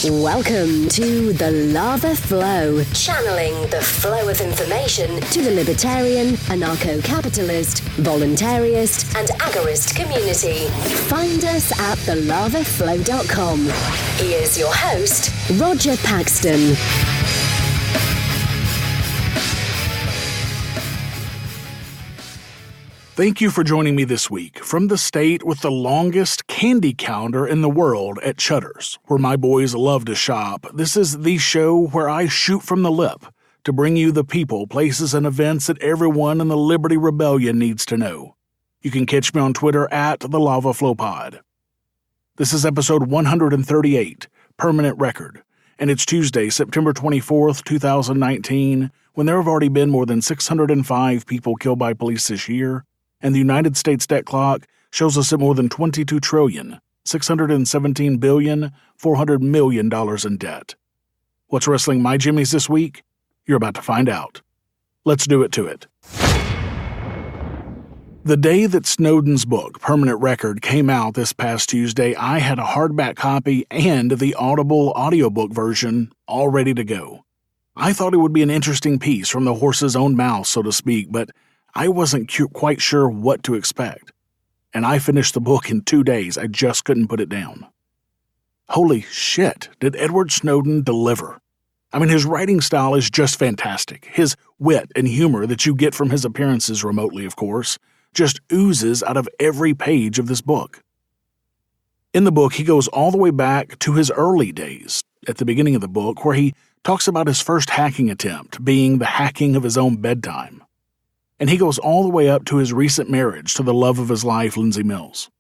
Welcome to The Lava Flow, channeling the flow of information to the libertarian, anarcho-capitalist, voluntarist, and agorist community. Find us at thelavaflow.com. Here's your host, Roger Paxton. Thank you for joining me this week from the state with the longest candy counter in the world at Chudder's, where my boys love to shop. This is the show where I shoot from the lip to bring you the people, places, and events that everyone in the Liberty Rebellion needs to know. You can catch me on Twitter at the Lava Flow Pod. This is episode 138, Permanent Record, and it's Tuesday, September 24th, 2019, when there have already been more than 605 people killed by police this year, and the United States debt clock shows us at more than $22,617,400 million in debt. What's wrestling my jimmies this week? You're about to find out. Let's do it to it. The day that Snowden's book, Permanent Record, came out this past Tuesday, I had a hardback copy and the Audible audiobook version all ready to go. I thought it would be an interesting piece from the horse's own mouth, so to speak, but I wasn't quite sure what to expect. And I finished the book in 2 days. I just couldn't put it down. Holy shit, did Edward Snowden deliver? I mean, his writing style is just fantastic. His wit and humor that you get from his appearances remotely, of course, just oozes out of every page of this book. In the book, he goes all the way back to his early days, at the beginning of the book, where he talks about his first hacking attempt being the hacking of his own bedtime. And he goes all the way up to his recent marriage to the love of his life, Lindsay Mills.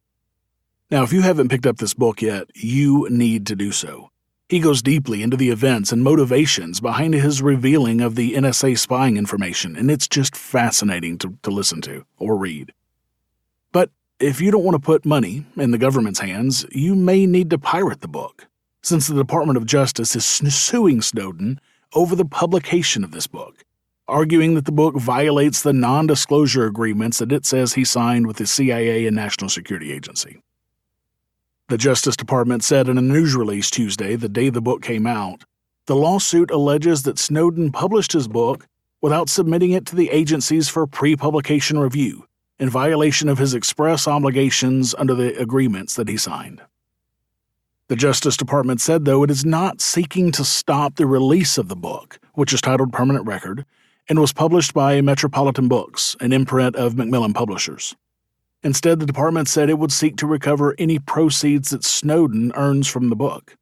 Now, if you haven't picked up this book yet, you need to do so. He goes deeply into the events and motivations behind his revealing of the NSA spying information, and it's just fascinating to listen to or read. But if you don't want to put money in the government's hands, you may need to pirate the book, since the Department of Justice is suing Snowden over the publication of this book, arguing that the book violates the non-disclosure agreements that it says he signed with the CIA and National Security Agency. The Justice Department said in a news release Tuesday, the day the book came out, the lawsuit alleges that Snowden published his book without submitting it to the agencies for pre-publication review, in violation of his express obligations under the agreements that he signed. The Justice Department said, though, it is not seeking to stop the release of the book, which is titled Permanent Record, and was published by Metropolitan Books, an imprint of Macmillan Publishers. Instead, the department said it would seek to recover any proceeds that Snowden earns from the book.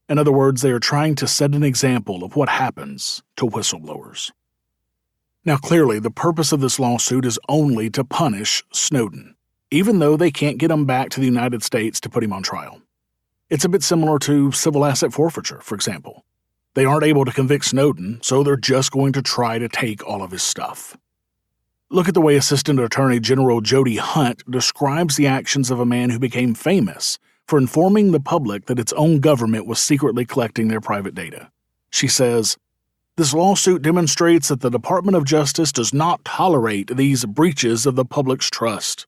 In other words, they are trying to set an example of what happens to whistleblowers. Now, clearly, the purpose of this lawsuit is only to punish Snowden, even though they can't get him back to the United States to put him on trial. It's a bit similar to civil asset forfeiture, for example. They aren't able to convict Snowden, so they're just going to try to take all of his stuff. Look at the way Assistant Attorney General Jody Hunt describes the actions of a man who became famous for informing the public that its own government was secretly collecting their private data. She says, "This lawsuit demonstrates that the Department of Justice does not tolerate these breaches of the public's trust.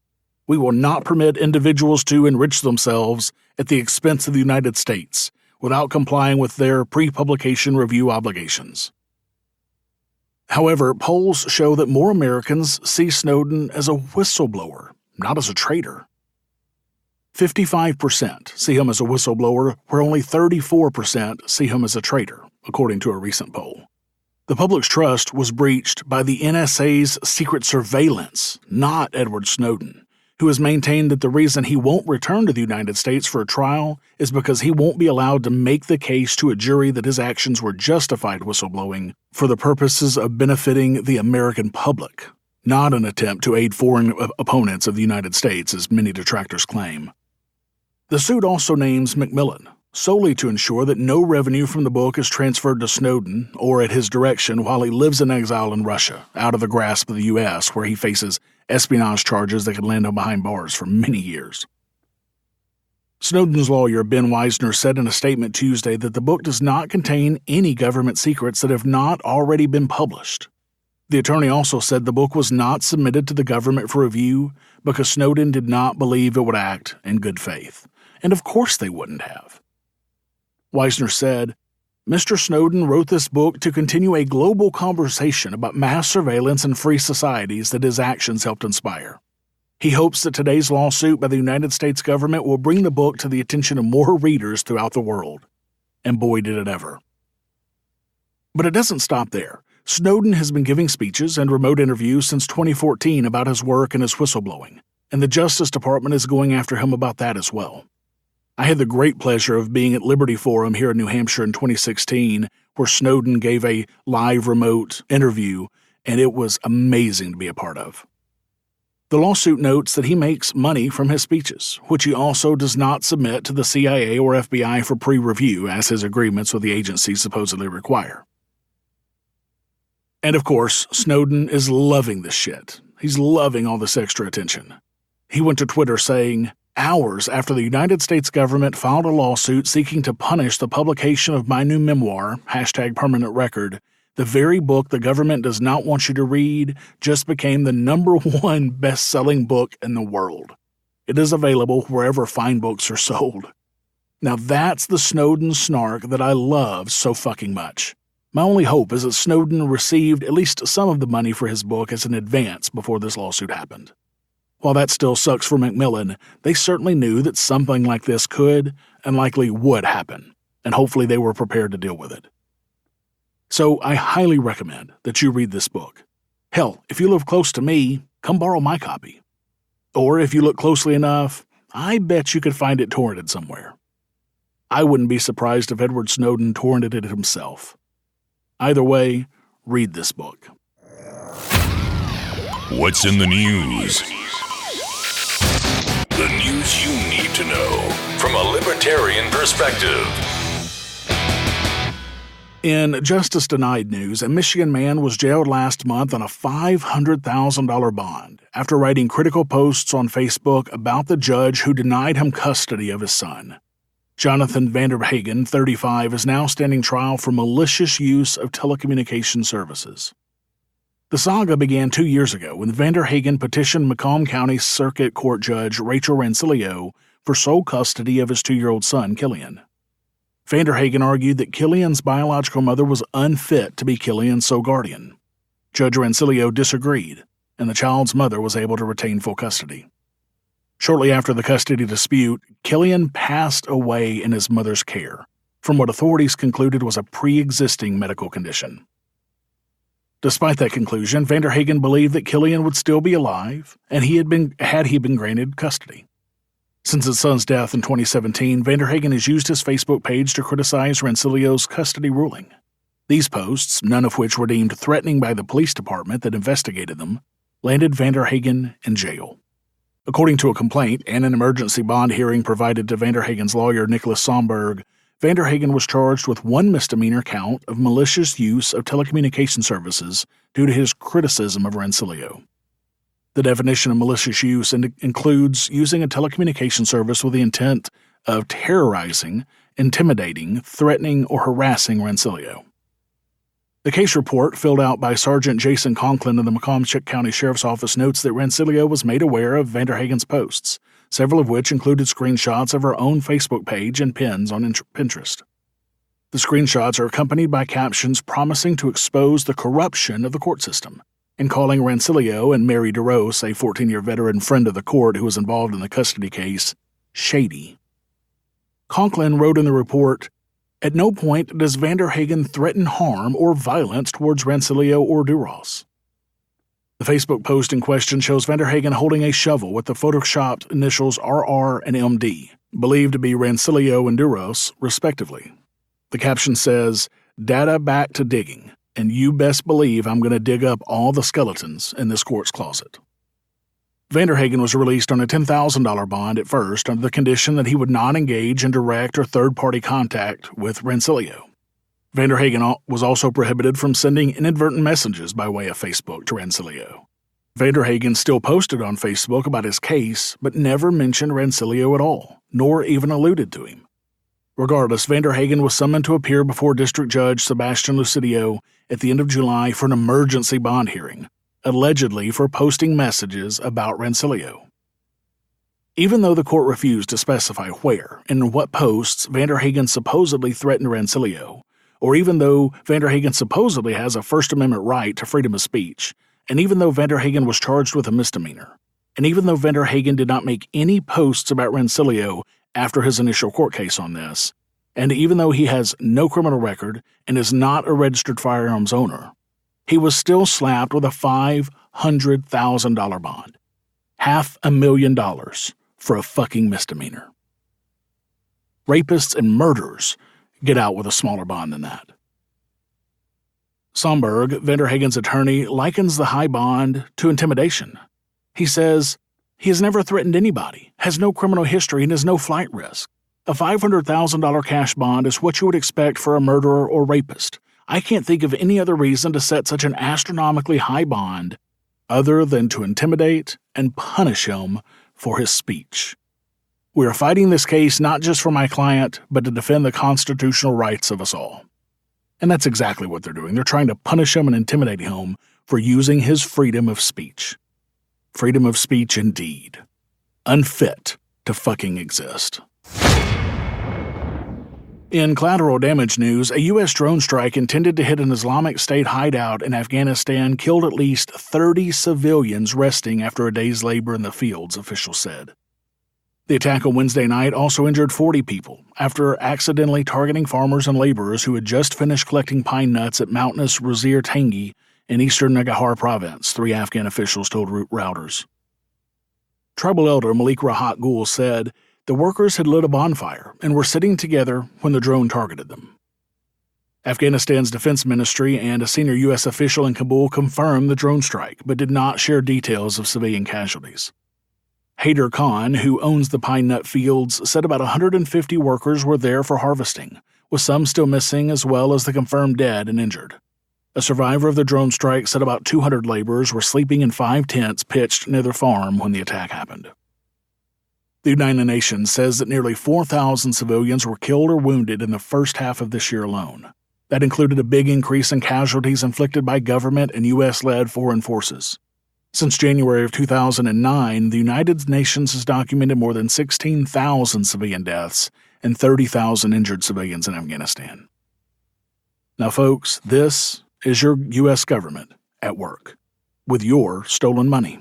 We will not permit individuals to enrich themselves at the expense of the United States without complying with their pre-publication review obligations." However, polls show that more Americans see Snowden as a whistleblower, not as a traitor. 55% see him as a whistleblower, where only 34% see him as a traitor, according to a recent poll. The public's trust was breached by the NSA's secret surveillance, not Edward Snowden, who has maintained that the reason he won't return to the United States for a trial is because he won't be allowed to make the case to a jury that his actions were justified whistleblowing for the purposes of benefiting the American public, not an attempt to aid foreign opponents of the United States, as many detractors claim. The suit also names Macmillan, solely to ensure that no revenue from the book is transferred to Snowden or at his direction while he lives in exile in Russia, out of the grasp of the U.S., where he faces espionage charges that could land him behind bars for many years. Snowden's lawyer, Ben Weisner, said in a statement Tuesday that the book does not contain any government secrets that have not already been published. The attorney also said the book was not submitted to the government for review because Snowden did not believe it would act in good faith. And of course they wouldn't have. Wisner said, Mr. Snowden wrote this book to continue a global conversation about mass surveillance and free societies that his actions helped inspire. He hopes that today's lawsuit by the United States government will bring the book to the attention of more readers throughout the world. And boy, did it ever. But it doesn't stop there. Snowden has been giving speeches and remote interviews since 2014 about his work and his whistleblowing, and the Justice Department is going after him about that as well. I had the great pleasure of being at Liberty Forum here in New Hampshire in 2016, where Snowden gave a live remote interview, and it was amazing to be a part of. The lawsuit notes that he makes money from his speeches, which he also does not submit to the CIA or FBI for pre-review, as his agreements with the agencies supposedly require. And of course, Snowden is loving this shit. He's loving all this extra attention. He went to Twitter saying, hours after the United States government filed a lawsuit seeking to punish the publication of my new memoir, #permanent record, the very book the government does not want you to read just became the #1 best-selling book in the world. It is available wherever fine books are sold. Now that's the Snowden snark that I love so fucking much. My only hope is that Snowden received at least some of the money for his book as an advance before this lawsuit happened. While that still sucks for Macmillan, they certainly knew that something like this could and likely would happen, and hopefully they were prepared to deal with it. So I highly recommend that you read this book. Hell, if you live close to me, come borrow my copy. Or if you look closely enough, I bet you could find it torrented somewhere. I wouldn't be surprised if Edward Snowden torrented it himself. Either way, read this book. What's in the news? The news you need to know from a libertarian perspective. In Justice Denied news, a Michigan man was jailed last month on a $500,000 bond after writing critical posts on Facebook about the judge who denied him custody of his son. Jonathan Vanderhagen, 35, is now standing trial for malicious use of telecommunication services. The saga began 2 years ago when Vanderhagen petitioned Macomb County Circuit Court Judge Rachel Rancilio for sole custody of his 2-year-old son, Killian. Vanderhagen argued that Killian's biological mother was unfit to be Killian's sole guardian. Judge Rancilio disagreed, and the child's mother was able to retain full custody. Shortly after the custody dispute, Killian passed away in his mother's care, from what authorities concluded was a pre-existing medical condition. Despite that conclusion, Vanderhagen believed that Killian would still be alive, and had he been granted custody. Since his son's death in 2017, Vanderhagen has used his Facebook page to criticize Rancilio's custody ruling. These posts, none of which were deemed threatening by the police department that investigated them, landed Vanderhagen in jail. According to a complaint and an emergency bond hearing provided to Vanderhagen's lawyer Nicholas Somberg, Vanderhagen was charged with 1 misdemeanor count of malicious use of telecommunication services due to his criticism of Rancilio. The definition of malicious use includes using a telecommunication service with the intent of terrorizing, intimidating, threatening, or harassing Rancilio. The case report, filled out by Sergeant Jason Conklin of the Macomb County Sheriff's Office, notes that Rancilio was made aware of Vanderhagen's posts, several of which included screenshots of her own Facebook page and pins on Pinterest. The screenshots are accompanied by captions promising to expose the corruption of the court system, and calling Rancilio and Mary DeRose, a 14-year veteran friend of the court who was involved in the custody case, shady. Conklin wrote in the report, "At no point does Vanderhagen threaten harm or violence towards Rancilio or DeRose." The Facebook post in question shows Vanderhagen holding a shovel with the photoshopped initials RR and MD, believed to be Rancilio and DeRose, respectively. The caption says, "Data back to digging, and you best believe I'm going to dig up all the skeletons in this court's closet." Vanderhagen was released on a $10,000 bond at first under the condition that he would not engage in direct or third-party contact with Rancilio. Vanderhagen was also prohibited from sending inadvertent messages by way of Facebook to Rancilio. Vanderhagen still posted on Facebook about his case, but never mentioned Rancilio at all, nor even alluded to him. Regardless, Vanderhagen was summoned to appear before District Judge Sebastian Lucidio at the end of July for an emergency bond hearing, allegedly for posting messages about Rancilio. Even though the court refused to specify where and in what posts Vander Hagen supposedly threatened Rancilio, or even though Vander Hagen supposedly has a First Amendment right to freedom of speech, and even though Vander Hagen was charged with a misdemeanor, and even though Vander Hagen did not make any posts about Rancilio after his initial court case on this, and even though he has no criminal record and is not a registered firearms owner, he was still slapped with a $500,000 bond. $500,000 for a fucking misdemeanor. Rapists and murderers get out with a smaller bond than that. Somberg, Vander Hagen's attorney, likens the high bond to intimidation. He says, he has never threatened anybody, has no criminal history, and has no flight risk. A $500,000 cash bond is what you would expect for a murderer or rapist. I can't think of any other reason to set such an astronomically high bond other than to intimidate and punish him for his speech. We are fighting this case not just for my client, but to defend the constitutional rights of us all. And that's exactly what they're doing. They're trying to punish him and intimidate him for using his freedom of speech. Freedom of speech indeed. Unfit to fucking exist. In collateral damage news, a U.S. drone strike intended to hit an Islamic State hideout in Afghanistan killed at least 30 civilians resting after a day's labor in the fields, officials said. The attack on Wednesday night also injured 40 people after accidentally targeting farmers and laborers who had just finished collecting pine nuts at mountainous Wazir Tangi in eastern Nangarhar province, 3 Afghan officials told Reuters. Tribal elder Malik Rahat Gul said the workers had lit a bonfire and were sitting together when the drone targeted them. Afghanistan's defense ministry and a senior U.S. official in Kabul confirmed the drone strike, but did not share details of civilian casualties. Haider Khan, who owns the pine nut fields, said about 150 workers were there for harvesting, with some still missing as well as the confirmed dead and injured. A survivor of the drone strike said about 200 laborers were sleeping in 5 tents pitched near their farm when the attack happened. The United Nations says that nearly 4,000 civilians were killed or wounded in the first half of this year alone. That included a big increase in casualties inflicted by government and U.S.-led foreign forces. Since January of 2009, the United Nations has documented more than 16,000 civilian deaths and 30,000 injured civilians in Afghanistan. Now, folks, this is your U.S. government at work with your stolen money.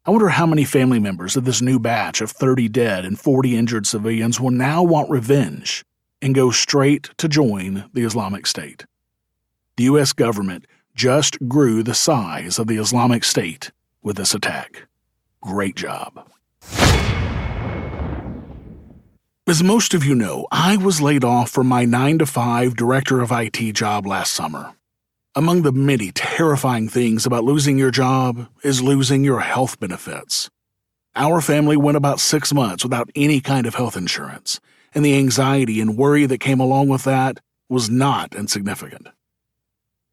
I wonder how many family members of this new batch of 30 dead and 40 injured civilians will now want revenge and go straight to join the Islamic State. The U.S. government just grew the size of the Islamic State with this attack. Great job. As most of you know, I was laid off from my 9-to-5 director of IT job last summer. Among the many terrifying things about losing your job is losing your health benefits. Our family went about 6 months without any kind of health insurance, and the anxiety and worry that came along with that was not insignificant.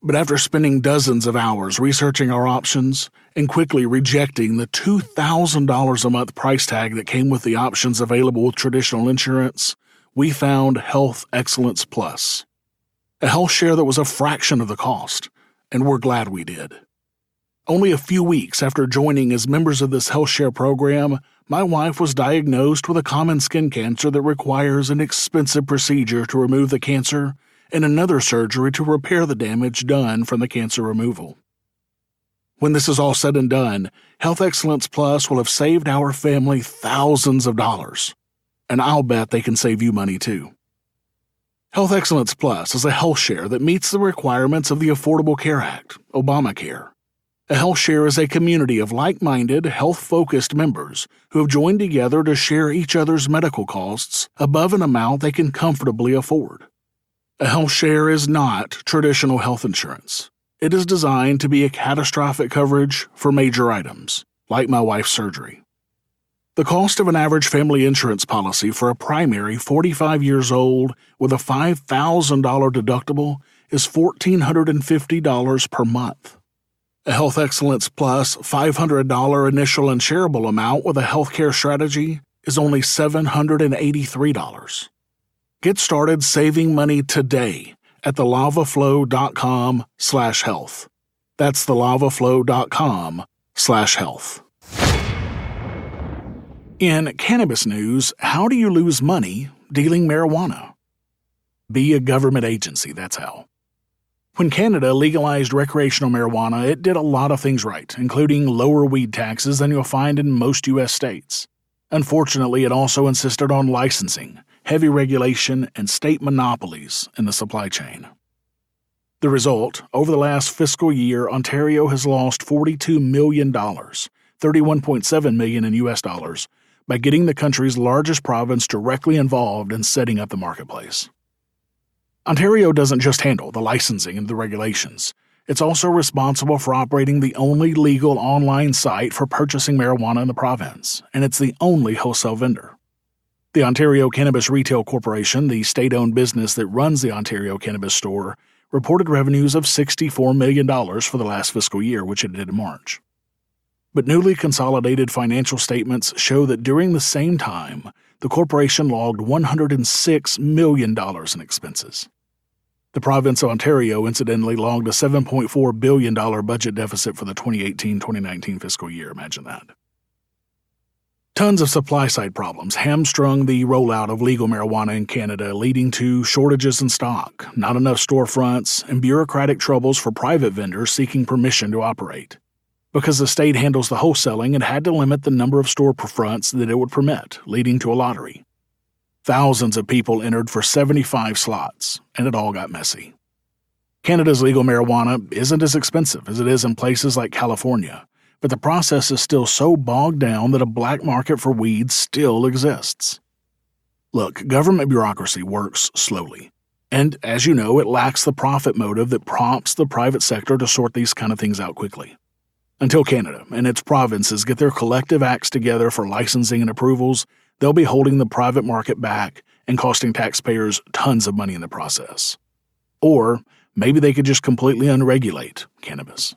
But after spending dozens of hours researching our options and quickly rejecting the $2,000 a month price tag that came with the options available with traditional insurance, we found Health Excellence Plus, a health share that was a fraction of the cost, and we're glad we did. Only a few weeks after joining as members of this health share program, my wife was diagnosed with a common skin cancer that requires an expensive procedure to remove the cancer and another surgery to repair the damage done from the cancer removal. When this is all said and done, Health Excellence Plus will have saved our family thousands of dollars, and I'll bet they can save you money too. Health Excellence Plus is a health share that meets the requirements of the Affordable Care Act, Obamacare. A health share is a community of like-minded, health-focused members who have joined together to share each other's medical costs above an amount they can comfortably afford. A health share is not traditional health insurance. It is designed to be a catastrophic coverage for major items, like my wife's surgery. The cost of an average family insurance policy for a primary 45 years old with a $5,000 deductible is $1,450 per month. A Health Excellence Plus $500 initial and shareable amount with a healthcare strategy is only $783. Get started saving money today at thelavaflow.com/health. That's thelavaflow.com/health. In cannabis news, how do you lose money dealing marijuana? Be a government agency, that's how. When Canada legalized recreational marijuana, it did a lot of things right, including lower weed taxes than you'll find in most U.S. states. Unfortunately, it also insisted on licensing, heavy regulation, and state monopolies in the supply chain. The result, over the last fiscal year, Ontario has lost $42 million, $31.7 million in U.S. dollars, by getting the country's largest province directly involved in setting up the marketplace. Ontario doesn't just handle the licensing and the regulations. It's also responsible for operating the only legal online site for purchasing marijuana in the province, and it's the only wholesale vendor. The Ontario Cannabis Retail Corporation, the state-owned business that runs the Ontario Cannabis Store, reported revenues of $64 million for the last fiscal year, which it did in March. But newly consolidated financial statements show that during the same time, the corporation logged $106 million in expenses. The province of Ontario incidentally logged a $7.4 billion budget deficit for the 2018-2019 fiscal year. Imagine that. Tons of supply-side problems hamstrung the rollout of legal marijuana in Canada, leading to shortages in stock, not enough storefronts, and bureaucratic troubles for private vendors seeking permission to operate. Because the state handles the wholesaling, it had to limit the number of storefronts that it would permit, leading to a lottery. Thousands of people entered for 75 slots, and it all got messy. Canada's legal marijuana isn't as expensive as it is in places like California, but the process is still so bogged down that a black market for weed still exists. Look, government bureaucracy works slowly, and as you know, it lacks the profit motive that prompts the private sector to sort these kind of things out quickly. Until Canada and its provinces get their collective acts together for licensing and approvals, they'll be holding the private market back and costing taxpayers tons of money in the process. Or maybe they could just completely unregulate cannabis.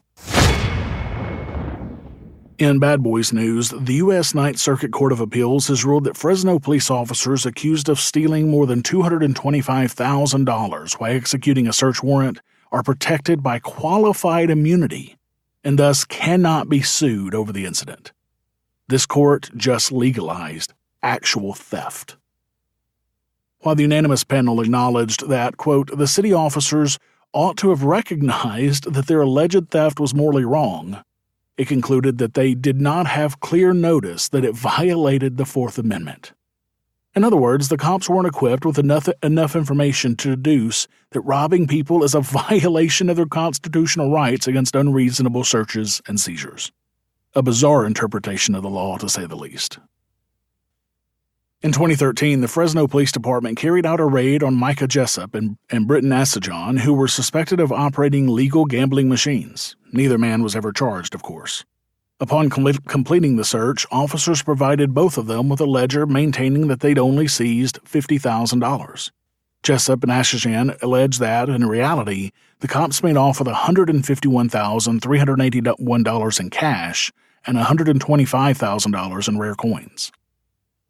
In Bad Boys news, the U.S. Ninth Circuit Court of Appeals has ruled that Fresno police officers accused of stealing more than $225,000 while executing a search warrant are protected by qualified immunity and thus cannot be sued over the incident. This court just legalized actual theft. While the unanimous panel acknowledged that, quote, the city officers ought to have recognized that their alleged theft was morally wrong, it concluded that they did not have clear notice that it violated the Fourth Amendment. In other words, the cops weren't equipped with enough information to deduce that robbing people is a violation of their constitutional rights against unreasonable searches and seizures. A bizarre interpretation of the law, to say the least. In 2013, the Fresno Police Department carried out a raid on Micah Jessup and Britton Assajon, who were suspected of operating legal gambling machines. Neither man was ever charged, of course. Upon completing the search, officers provided both of them with a ledger maintaining that they'd only seized $50,000. Jessup and Assajon alleged that, in reality, the cops made off with $151,381 in cash and $125,000 in rare coins.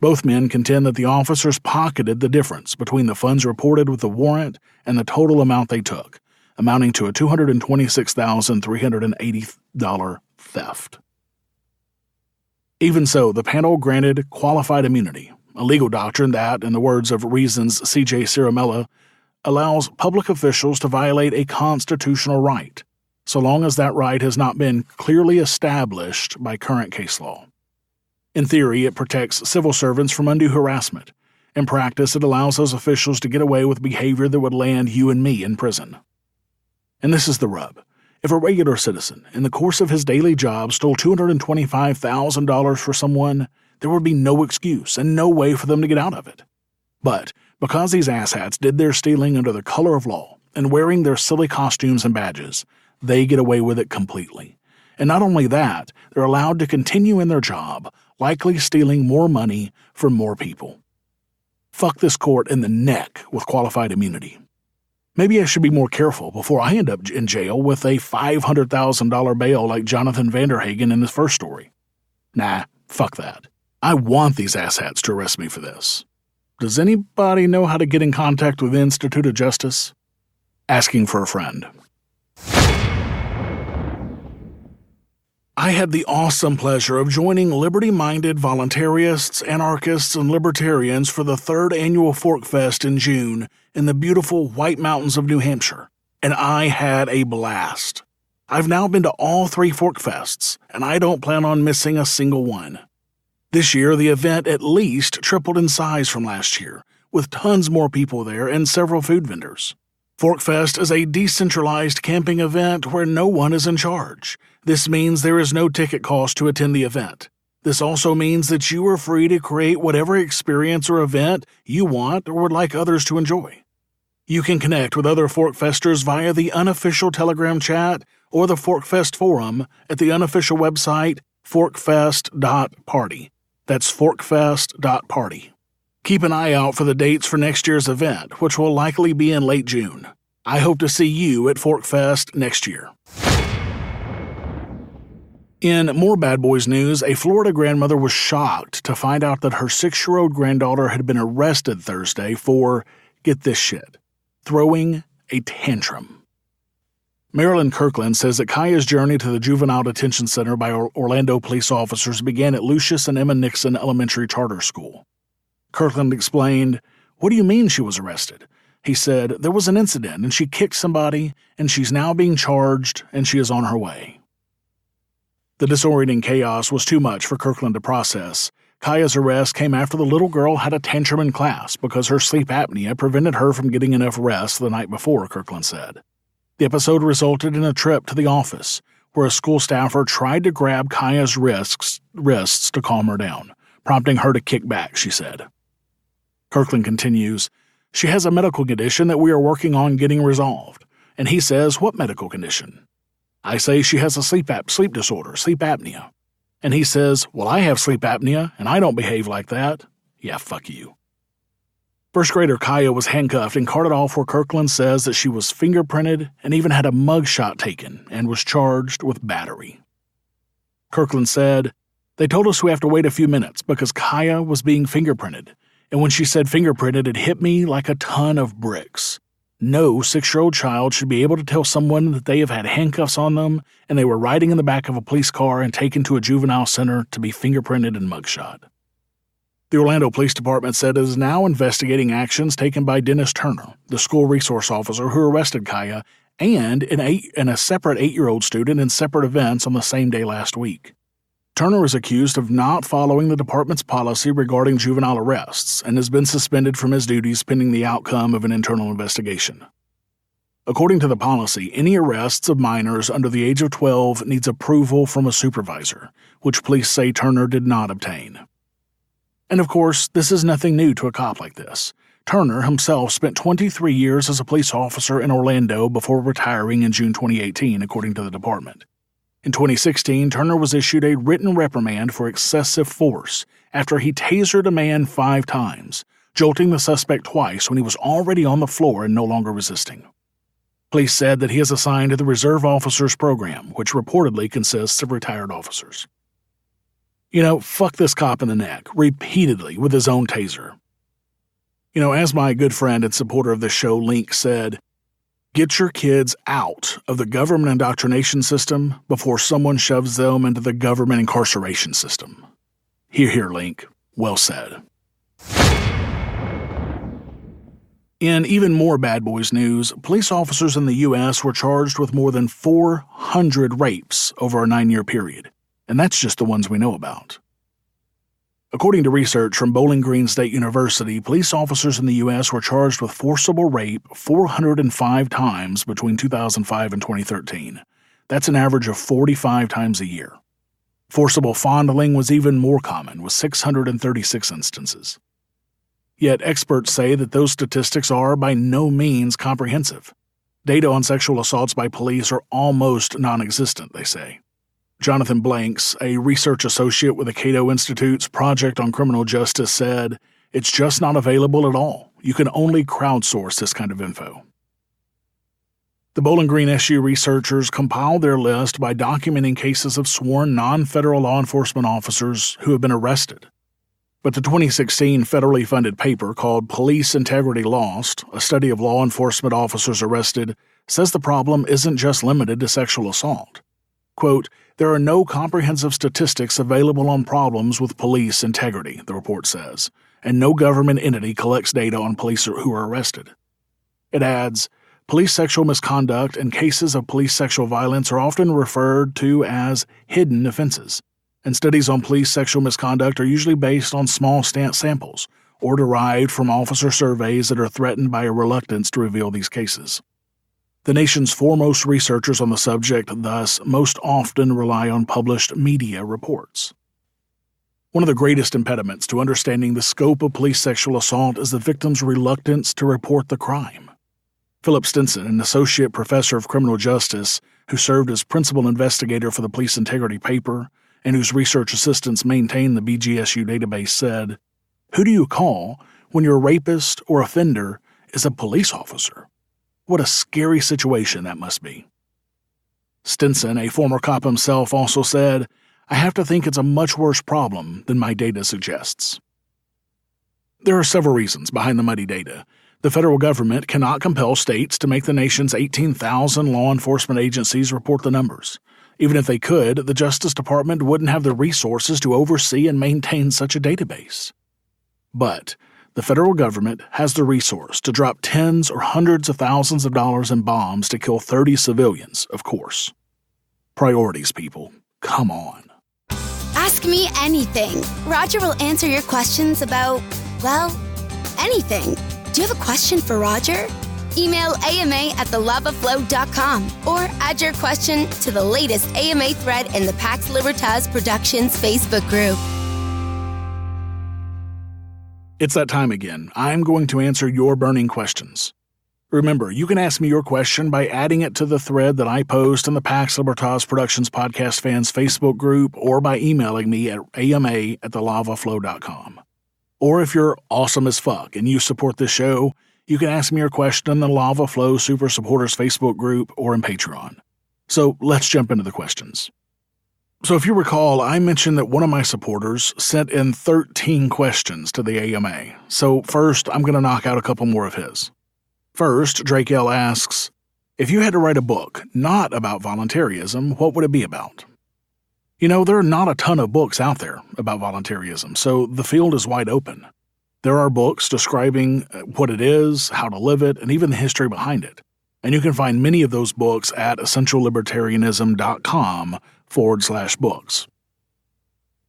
Both men contend that the officers pocketed the difference between the funds reported with the warrant and the total amount they took, amounting to a $226,380 theft. Even so, the panel granted qualified immunity, a legal doctrine that, in the words of Reason's C.J. Ciaramella, allows public officials to violate a constitutional right, so long as that right has not been clearly established by current case law. In theory, it protects civil servants from undue harassment. In practice, it allows those officials to get away with behavior that would land you and me in prison. And this is the rub. If a regular citizen, in the course of his daily job, stole $225,000 for someone, there would be no excuse and no way for them to get out of it. But because these asshats did their stealing under the color of law and wearing their silly costumes and badges, they get away with it completely. And not only that, they're allowed to continue in their job, likely stealing more money from more people. Fuck this court in the neck with qualified immunity. Maybe I should be more careful before I end up in jail with a $500,000 bail like Jonathan Vanderhagen in his first story. Nah, fuck that. I want these asshats to arrest me for this. Does anybody know how to get in contact with the Institute of Justice? Asking for a friend. I had the awesome pleasure of joining liberty-minded voluntarists, anarchists, and libertarians for the 3rd annual ForkFest in June in the beautiful White Mountains of New Hampshire, and I had a blast. I've now been to all 3 ForkFests, and I don't plan on missing a single one. This year, the event at least tripled in size from last year, with tons more people there and several food vendors. ForkFest is a decentralized camping event where no one is in charge. This means there is no ticket cost to attend the event. This also means that you are free to create whatever experience or event you want or would like others to enjoy. You can connect with other ForkFesters via the unofficial Telegram chat or the ForkFest forum at the unofficial website forkfest.party. That's forkfest.party. Keep an eye out for the dates for next year's event, which will likely be in late June. I hope to see you at ForkFest next year. In more Bad Boys news, a Florida grandmother was shocked to find out that her 6-year-old granddaughter had been arrested Thursday for, get this shit, throwing a tantrum. Marilyn Kirkland says that Kaya's journey to the Juvenile Detention Center by Orlando police officers began at Lucius and Emma Nixon Elementary Charter School. Kirkland explained, "What do you mean she was arrested?" He said, "There was an incident and she kicked somebody and she's now being charged and she is on her way." The disorienting chaos was too much for Kirkland to process. Kaya's arrest came after the little girl had a tantrum in class because her sleep apnea prevented her from getting enough rest the night before, Kirkland said. The episode resulted in a trip to the office, where a school staffer tried to grab Kaya's wrists to calm her down, prompting her to kick back, she said. Kirkland continues, "She has a medical condition that we are working on getting resolved." And he says, "What medical condition?" I say she has a sleep disorder, sleep apnea. And he says, "Well, I have sleep apnea, and I don't behave like that." Yeah, fuck you. First grader Kaya was handcuffed and carted off where Kirkland says that she was fingerprinted and even had a mugshot taken and was charged with battery. Kirkland said, "They told us we have to wait a few minutes because Kaya was being fingerprinted. And when she said fingerprinted, it hit me like a ton of bricks. No 6-year-old child should be able to tell someone that they have had handcuffs on them and they were riding in the back of a police car and taken to a juvenile center to be fingerprinted and mugshot." The Orlando Police Department said it is now investigating actions taken by Dennis Turner, the school resource officer who arrested Kaya, and a separate 8-year-old student in separate events on the same day last week. Turner is accused of not following the department's policy regarding juvenile arrests and has been suspended from his duties pending the outcome of an internal investigation. According to the policy, any arrests of minors under the age of 12 needs approval from a supervisor, which police say Turner did not obtain. And of course, this is nothing new to a cop like this. Turner himself spent 23 years as a police officer in Orlando before retiring in June 2018, according to the department. In 2016, Turner was issued a written reprimand for excessive force after he tasered a man 5 times, jolting the suspect twice when he was already on the floor and no longer resisting. Police said that he is assigned to the Reserve Officers Program, which reportedly consists of retired officers. Fuck this cop in the neck, repeatedly with his own taser. As my good friend and supporter of this show, Link, said, get your kids out of the government indoctrination system before someone shoves them into the government incarceration system. Hear, hear, Link. Well said. In even more Bad Boys news, police officers in the U.S. were charged with more than 400 rapes over a 9-year period. And that's just the ones we know about. According to research from Bowling Green State University, police officers in the U.S. were charged with forcible rape 405 times between 2005 and 2013. That's an average of 45 times a year. Forcible fondling was even more common, with 636 instances. Yet experts say that those statistics are by no means comprehensive. Data on sexual assaults by police are almost non-existent, they say. Jonathan Blanks, a research associate with the Cato Institute's Project on Criminal Justice, said, "It's just not available at all. You can only crowdsource this kind of info." The Bowling Green SU researchers compiled their list by documenting cases of sworn non-federal law enforcement officers who have been arrested. But the 2016 federally funded paper called Police Integrity Lost, a study of law enforcement officers arrested, says the problem isn't just limited to sexual assault. Quote, "There are no comprehensive statistics available on problems with police integrity," the report says, and no government entity collects data on police who are arrested. It adds, "Police sexual misconduct and cases of police sexual violence are often referred to as hidden offenses, and studies on police sexual misconduct are usually based on small samples or derived from officer surveys that are threatened by a reluctance to reveal these cases. The nation's foremost researchers on the subject thus most often rely on published media reports." One of the greatest impediments to understanding the scope of police sexual assault is the victim's reluctance to report the crime. Philip Stinson, an associate professor of criminal justice who served as principal investigator for the police integrity paper and whose research assistants maintain the BGSU database, said, "Who do you call when your rapist or offender is a police officer? What a scary situation that must be." Stinson, a former cop himself, also said, "I have to think it's a much worse problem than my data suggests." There are several reasons behind the muddy data. The federal government cannot compel states to make the nation's 18,000 law enforcement agencies report the numbers. Even if they could, the Justice Department wouldn't have the resources to oversee and maintain such a database. But the federal government has the resource to drop tens or hundreds of thousands of dollars in bombs to kill 30 civilians, of course. Priorities, people. Come on. Ask me anything. Roger will answer your questions about, well, anything. Do you have a question for Roger? Email ama@thelavaflow.com or add your question to the latest AMA thread in the Pax Libertas Productions Facebook group. It's that time again. I'm going to answer your burning questions. Remember, you can ask me your question by adding it to the thread that I post in the Pax Libertas Productions Podcast Fans Facebook group or by emailing me at ama@thelavaflow.com. Or if you're awesome as fuck and you support this show, you can ask me your question in the Lava Flow Super Supporters Facebook group or in Patreon. So let's jump into the questions. So if you recall, I mentioned that one of my supporters sent in 13 questions to the AMA. So first, I'm going to knock out a couple more of his. First, Drake L. asks, "If you had to write a book not about voluntarism, what would it be about?" You know, there are not a ton of books out there about voluntarism, so the field is wide open. There are books describing what it is, how to live it, and even the history behind it. And you can find many of those books at essentiallibertarianism.com/books.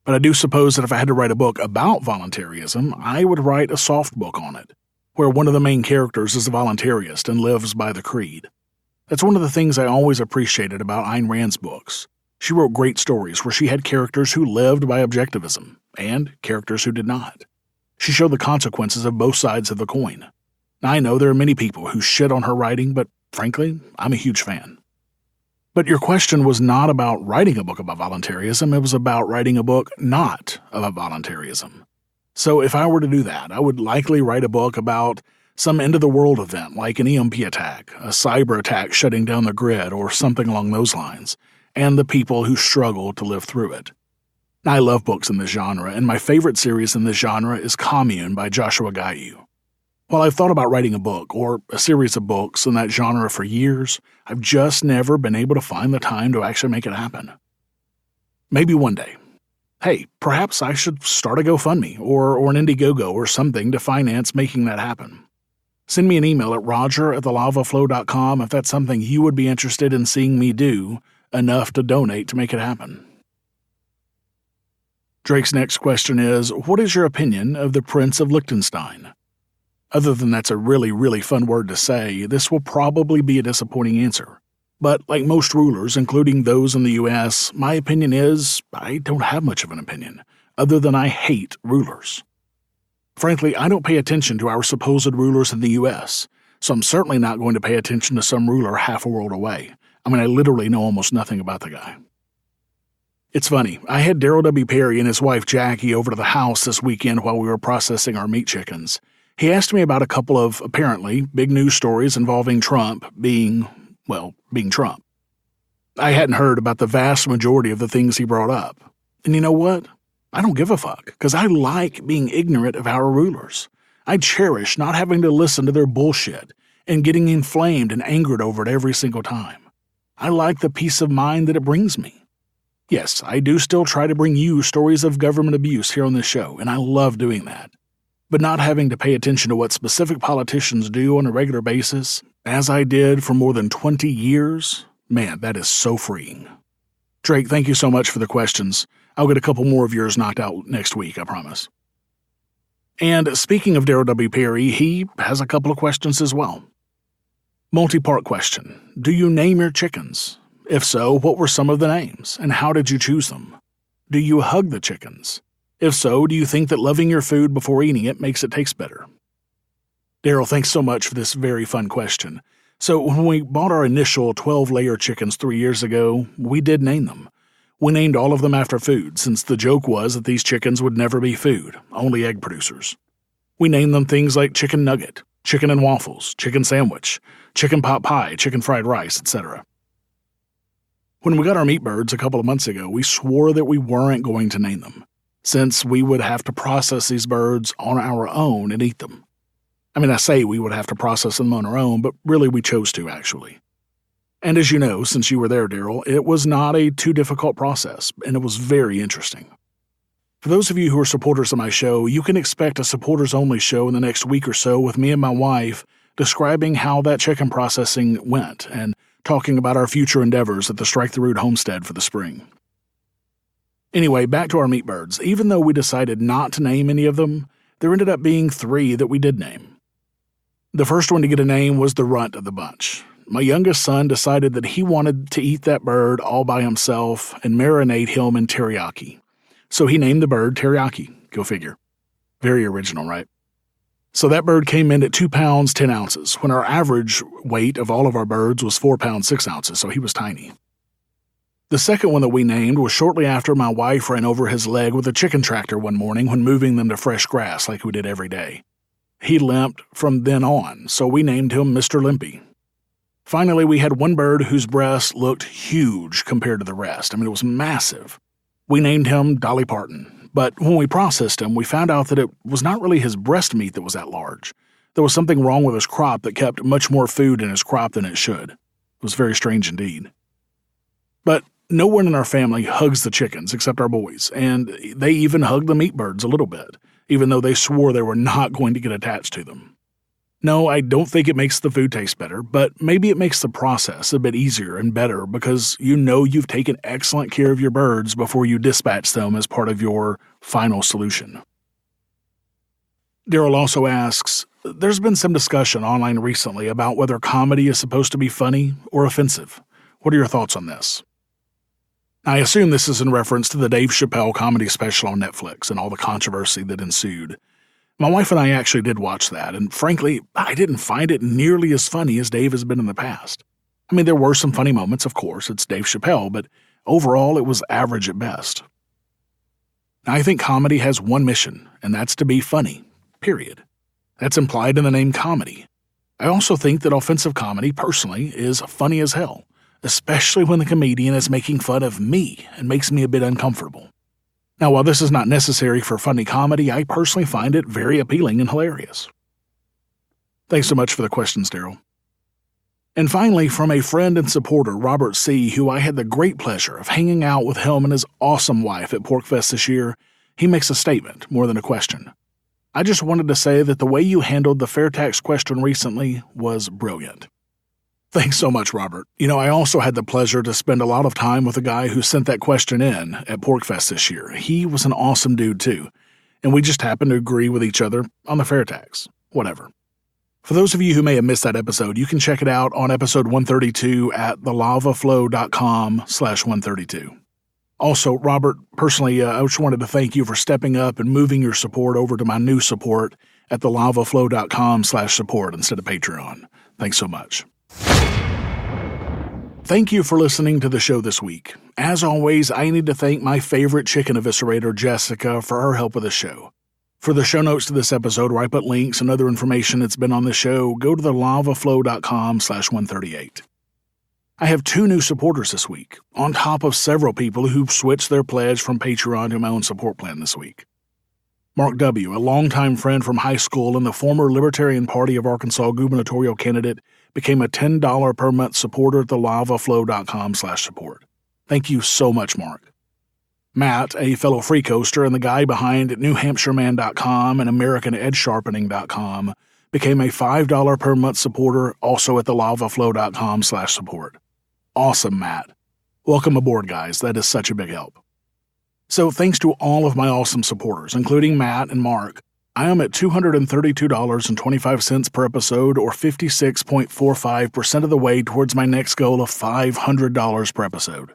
But I do suppose that if I had to write a book about voluntarism, I would write a soft book on it, where one of the main characters is a voluntarist and lives by the creed. That's one of the things I always appreciated about Ayn Rand's books. She wrote great stories where she had characters who lived by objectivism and characters who did not. She showed the consequences of both sides of the coin. Now, I know there are many people who shit on her writing, but frankly, I'm a huge fan. But your question was not about writing a book about voluntarism, it was about writing a book not about voluntarism. So if I were to do that, I would likely write a book about some end-of-the-world event like an EMP attack, a cyber attack shutting down the grid, or something along those lines, and the people who struggle to live through it. I love books in this genre, and my favorite series in this genre is Commune by Joshua Gayu. While I've thought about writing a book, or a series of books in that genre for years, I've just never been able to find the time to actually make it happen. Maybe one day. Hey, perhaps I should start a GoFundMe, or an Indiegogo or something to finance making that happen. Send me an email at roger@thelavaflow.com if that's something you would be interested in seeing me do, enough to donate to make it happen. Drake's next question is, what is your opinion of the Prince of Lichtenstein? Other than that's a really, really fun word to say, this will probably be a disappointing answer. But like most rulers, including those in the U.S., my opinion is I don't have much of an opinion, other than I hate rulers. Frankly, I don't pay attention to our supposed rulers in the U.S., so I'm certainly not going to pay attention to some ruler half a world away. I mean, I literally know almost nothing about the guy. It's funny, I had Daryl W. Perry and his wife Jackie over to the house this weekend while we were processing our meat chickens. He asked me about a couple of, apparently, big news stories involving Trump being Trump. I hadn't heard about the vast majority of the things he brought up. And you know what? I don't give a fuck, because I like being ignorant of our rulers. I cherish not having to listen to their bullshit and getting inflamed and angered over it every single time. I like the peace of mind that it brings me. Yes, I do still try to bring you stories of government abuse here on this show, and I love doing that. But not having to pay attention to what specific politicians do on a regular basis, as I did for more than 20 years, man, that is so freeing. Drake, thank you so much for the questions. I'll get a couple more of yours knocked out next week, I promise. And speaking of Daryl W. Perry, he has a couple of questions as well. Multi-part question. Do you name your chickens? If so, what were some of the names, and how did you choose them? Do you hug the chickens? If so, do you think that loving your food before eating it makes it taste better? Daryl, thanks so much for this very fun question. So when we bought our initial 12-layer chickens 3 years ago, we did name them. We named all of them after food, since the joke was that these chickens would never be food, only egg producers. We named them things like chicken nugget, chicken and waffles, chicken sandwich, chicken pot pie, chicken fried rice, etc. When we got our meat birds a couple of months ago, we swore that we weren't going to name them, since we would have to process these birds on our own and eat them. I mean, I say we would have to process them on our own, but really we chose to, actually. And as you know, since you were there, Daryl, it was not a too difficult process, and it was very interesting. For those of you who are supporters of my show, you can expect a supporters-only show in the next week or so with me and my wife describing how that chicken processing went and talking about our future endeavors at the Strike the Root homestead for the spring. Anyway, back to our meat birds. Even though we decided not to name any of them, there ended up being 3 that we did name. The first one to get a name was the runt of the bunch. My youngest son decided that he wanted to eat that bird all by himself and marinate him in teriyaki. So he named the bird Teriyaki. Go figure. Very original, right? So that bird came in at 2 pounds, 10 ounces, when our average weight of all of our birds was 4 pounds, 6 ounces, so he was tiny. The second one that we named was shortly after my wife ran over his leg with a chicken tractor one morning when moving them to fresh grass like we did every day. He limped from then on, so we named him Mr. Limpy. Finally, we had one bird whose breast looked huge compared to the rest. I mean, it was massive. We named him Dolly Parton, but when we processed him, we found out that it was not really his breast meat that was that large. There was something wrong with his crop that kept much more food in his crop than it should. It was very strange indeed. But no one in our family hugs the chickens except our boys, and they even hug the meat birds a little bit, even though they swore they were not going to get attached to them. No, I don't think it makes the food taste better, but maybe it makes the process a bit easier and better because you know you've taken excellent care of your birds before you dispatch them as part of your final solution. Daryl also asks, there's been some discussion online recently about whether comedy is supposed to be funny or offensive. What are your thoughts on this? I assume this is in reference to the Dave Chappelle comedy special on Netflix and all the controversy that ensued. My wife and I actually did watch that, and frankly, I didn't find it nearly as funny as Dave has been in the past. I mean, there were some funny moments, of course, it's Dave Chappelle, but overall it was average at best. I think comedy has one mission, and that's to be funny, period. That's implied in the name comedy. I also think that offensive comedy, personally, is funny as hell, especially when the comedian is making fun of me and makes me a bit uncomfortable. Now, while this is not necessary for funny comedy, I personally find it very appealing and hilarious. Thanks so much for the questions, Daryl. And finally, from a friend and supporter, Robert C., who I had the great pleasure of hanging out with him and his awesome wife at PorcFest this year, he makes a statement more than a question. I just wanted to say that the way you handled the fair tax question recently was brilliant. Thanks so much, Robert. You know, I also had the pleasure to spend a lot of time with the guy who sent that question in at PorcFest this year. He was an awesome dude, too. And we just happened to agree with each other on the fair tax. Whatever. For those of you who may have missed that episode, you can check it out on episode 132 at thelavaflow.com/132. Also, Robert, personally, I just wanted to thank you for stepping up and moving your support over to my new support at thelavaflow.com/support instead of Patreon. Thanks so much. Thank you for listening to the show this week. As always, I need to thank my favorite chicken eviscerator, Jessica, for her help with the show. For the show notes to this episode, where I put links and other information that's been on the show, go to thelavaflow.com/138. I have 2 new supporters this week, on top of several people who've switched their pledge from Patreon to my own support plan this week. Mark W., a longtime friend from high school and the former Libertarian Party of Arkansas gubernatorial candidate, became a $10 per month supporter at thelavaflow.com/support. Thank you so much, Mark. Matt, a fellow free coaster and the guy behind NewHampshireMan.com and AmericanEdgeSharpening.com, became a $5 per month supporter also at thelavaflow.com/support. Awesome, Matt. Welcome aboard, guys. That is such a big help. So thanks to all of my awesome supporters, including Matt and Mark, I am at $232.25 per episode, or 56.45% of the way towards my next goal of $500 per episode.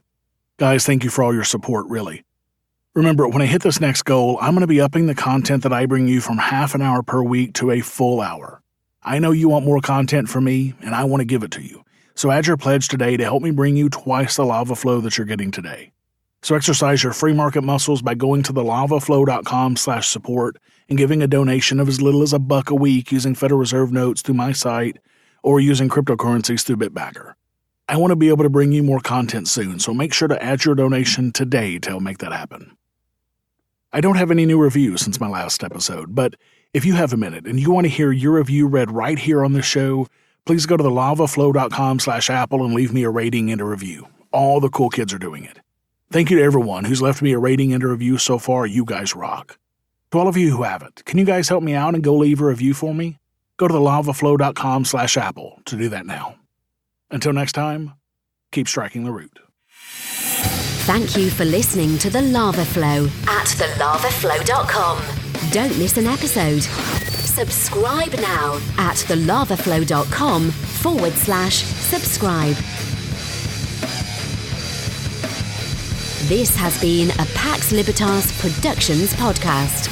Guys, thank you for all your support, really. Remember, when I hit this next goal, I'm going to be upping the content that I bring you from half an hour per week to a full hour. I know you want more content from me, and I want to give it to you. So add your pledge today to help me bring you twice the lava flow that you're getting today. So exercise your free market muscles by going to thelavaflow.com/support and giving a donation of as little as $1 a week using Federal Reserve notes through my site or using cryptocurrencies through Bitbacker. I want to be able to bring you more content soon, so make sure to add your donation today to help make that happen. I don't have any new reviews since my last episode, but if you have a minute and you want to hear your review read right here on the show, please go to thelavaflow.com/Apple and leave me a rating and a review. All the cool kids are doing it. Thank you to everyone who's left me a rating and a review so far. You guys rock. To all of you who haven't, can you guys help me out and go leave a review for me? Go to thelavaflow.com/Apple to do that now. Until next time, keep striking the root. Thank you for listening to The Lava Flow at thelavaflow.com. Don't miss an episode. Subscribe now at thelavaflow.com/subscribe. This has been a Pax Libertas Productions podcast.